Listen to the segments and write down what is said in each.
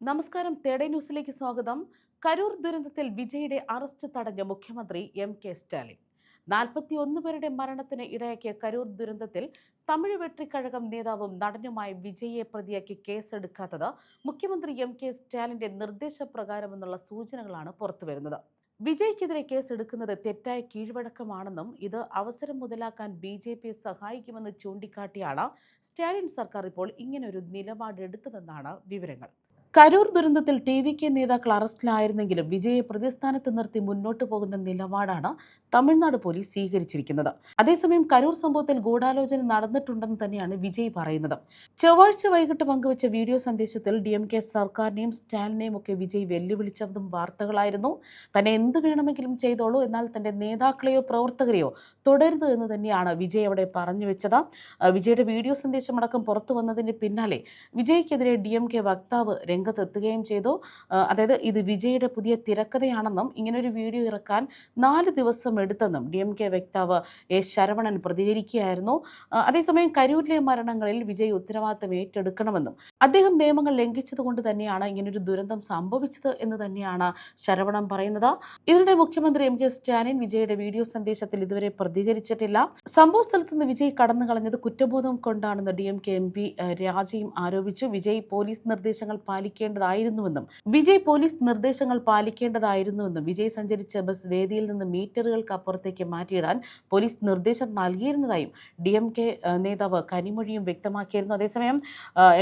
നമസ്കാരം. തേടേ ന്യൂസിലേക്ക് സ്വാഗതം. കരൂർ ദുരന്തത്തിൽ വിജയുടെ അറസ്റ്റ് തടഞ്ഞ മുഖ്യമന്ത്രി എം.കെ. സ്റ്റാലിൻ. 41 പേരുടെ മരണത്തിന് ഇടയാക്കിയ കരൂർ ദുരന്തത്തിൽ തമിഴ് വെട്രിക്കഴകം നേതാവും നടനുമായ വിജയെ പ്രതിയാക്കി കേസെടുക്കാത്തത് മുഖ്യമന്ത്രി എം.കെ. സ്റ്റാലിന്റെ നിർദ്ദേശപ്രകാരമെന്നുള്ള സൂചനകളാണ് പുറത്തുവരുന്നത്. വിജയ്ക്കെതിരെ കേസെടുക്കുന്നത് തെറ്റായ കീഴ്വഴക്കമാണെന്നും ഇത് അവസരം മുതലാക്കാൻ ബി.ജെ.പിയെ സഹായിക്കുമെന്ന് ചൂണ്ടിക്കാട്ടിയാണ് സ്റ്റാലിൻ സർക്കാർ ഇപ്പോൾ ഇങ്ങനൊരു നിലപാടെടുത്തതെന്നാണ് വിവരങ്ങൾ. കരൂർ ദുരന്തത്തിൽ ടി.വി.കെ നേതാക്കൾ അറസ്റ്റിലായിരുന്നെങ്കിലും വിജയെ പ്രതിസ്ഥാനത്ത് നിർത്തി മുന്നോട്ടു പോകുന്ന നിലപാടാണ് തമിഴ്നാട് പോലീസ് സ്വീകരിച്ചിരിക്കുന്നത്. അതേസമയം കരൂർ സംഭവത്തിൽ ഗൂഢാലോചന നടന്നിട്ടുണ്ടെന്ന് തന്നെയാണ് വിജയ് പറയുന്നത്. ചൊവ്വാഴ്ച വൈകിട്ട് പങ്കുവച്ച വീഡിയോ സന്ദേശത്തിൽ ഡി.എം.കെ സർക്കാരിനെയും സ്റ്റാലിനെയും ഒക്കെ വിജയ് വെല്ലുവിളിച്ചതും വാർത്തകളായിരുന്നു. തന്നെ എന്ത് വേണമെങ്കിലും ചെയ്തോളൂ, എന്നാൽ തന്റെ നേതാക്കളെയോ പ്രവർത്തകരെയോ തുടരുത് എന്ന് തന്നെയാണ് വിജയ് അവിടെ പറഞ്ഞു വെച്ചത്. വിജയുടെ വീഡിയോ സന്ദേശമടക്കം പുറത്തു വന്നതിന് പിന്നാലെ വിജയ്ക്കെതിരെ ഡി.എം.കെ വക്താവ് രംഗത്തെത്തുകയും ചെയ്തു. അതായത് ഇത് വിജയുടെ പുതിയ തിരക്കഥയാണെന്നും ഇങ്ങനൊരു വീഡിയോ ഇറക്കാൻ 4 ദിവസം എടുത്തെന്നും ഡി.എം.കെ വക്താവ് എ ശരവണൻ പ്രതികരിക്കുകയായിരുന്നു. അതേസമയം കരൂരിലെ മരണങ്ങളിൽ വിജയ് ഉത്തരവാദിത്തം ഏറ്റെടുക്കണമെന്നും അദ്ദേഹം നിയമങ്ങൾ ലംഘിച്ചതുകൊണ്ട് തന്നെയാണ് ഇങ്ങനൊരു ദുരന്തം സംഭവിച്ചത് എന്ന് തന്നെയാണ് ശരവണൻ പറയുന്നത്. ഇതിനിടെ മുഖ്യമന്ത്രി എം.കെ. സ്റ്റാലിൻ വിജയുടെ വീഡിയോ സന്ദേശത്തിൽ ഇതുവരെ പ്രതികരിച്ചിട്ടില്ല. സംഭവ സ്ഥലത്ത് നിന്ന് വിജയ് കടന്നു കളഞ്ഞത് കുറ്റബോധം കൊണ്ടാണെന്ന് ഡി.എം.കെ എം.പി രാജയും ആരോപിച്ചു. വിജയ് പോലീസ് നിർദ്ദേശങ്ങൾ പാലിക്കേണ്ടതായിരുന്നുവെന്നും വിജയ് സഞ്ചരിച്ച ബസ് വേദിയിൽ നിന്ന് മീറ്ററുകൾക്ക് അപ്പുറത്തേക്ക് മാറ്റിയിടാൻ പോലീസ് നിർദ്ദേശം നൽകിയിരുന്നതായും ഡി.എം.കെ നേതാവ് കനിമൊഴിയും വ്യക്തമാക്കിയിരുന്നു. അതേസമയം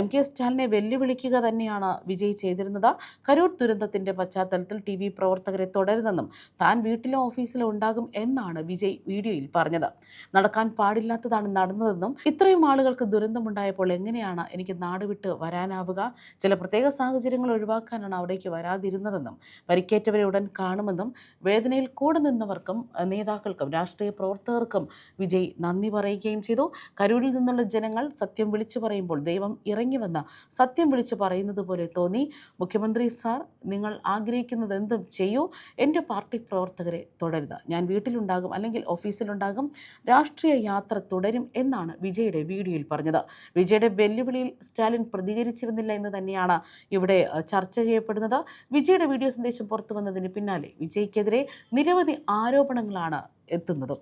എം.കെ. സ്റ്റാലിനെ വെല്ലുവിളിക്കുക തന്നെയാണ് വിജയ് ചെയ്തിരുന്നത്. കരൂർ ദുരന്തത്തിന്റെ പശ്ചാത്തലത്തിൽ ടി.വി പ്രവർത്തകരെ തുടരുതെന്നും താൻ വീട്ടിലോ ഓഫീസിലോ ഉണ്ടാകും എന്നാണ് വിജയ് വീഡിയോയിൽ പറഞ്ഞത്. നടക്കാൻ പാടില്ലാത്തതാണ് നടന്നതെന്നും ഇത്രയും ആളുകൾക്ക് ദുരന്തമുണ്ടായപ്പോൾ എങ്ങനെയാണ് എനിക്ക് നാട് വിട്ട് വരാനാവുക? ചില പ്രത്യേക സാഹചര്യങ്ങൾ ഒഴിവാക്കാനാണ് അവിടേക്ക് വരാതിരുന്നതെന്നും പരിക്കേറ്റവരെ ഉടൻ കാണുമെന്നും വേദനയിൽ കൂടെ നിന്നവർക്കും നേതാക്കൾക്കും രാഷ്ട്രീയ പ്രവർത്തകർക്കും വിജയ് നന്ദി പറയുകയും ചെയ്തു. കരൂരിൽ നിന്നുള്ള ജനങ്ങൾ സത്യം വിളിച്ചു പറയുമ്പോൾ ദൈവം ഇറങ്ങിവന്ന് സത്യം വിളിച്ചു പറയുന്നത് പോലെ തോന്നി. മുഖ്യമന്ത്രി സാർ, നിങ്ങൾ ആഗ്രഹിക്കുന്നത് എന്തും ചെയ്യൂ. എൻ്റെ പാർട്ടി പ്രവർത്തകരെ തുടരുത്. ഞാൻ വീട്ടിലുണ്ടാകും, അല്ലെങ്കിൽ ഓഫീസിലുണ്ടാകും. രാഷ്ട്രീയ യാത്ര തുടരും എന്നാണ് വിജയുടെ വീഡിയോയിൽ പറഞ്ഞത്. വിജയുടെ വെല്ലുവിളിയിൽ സ്റ്റാലിൻ പ്രതികരിച്ചിരുന്നില്ല എന്ന് തന്നെയാണ് ഇവിടെ ചർച്ച ചെയ്യപ്പെടുന്നത്. വിജയുടെ വീഡിയോ സന്ദേശം പുറത്തു വന്നതിന് പിന്നാലെ വിജയ്ക്കെതിരെ നിരവധി ആരോപണങ്ങളാണ് എത്തുന്നത്.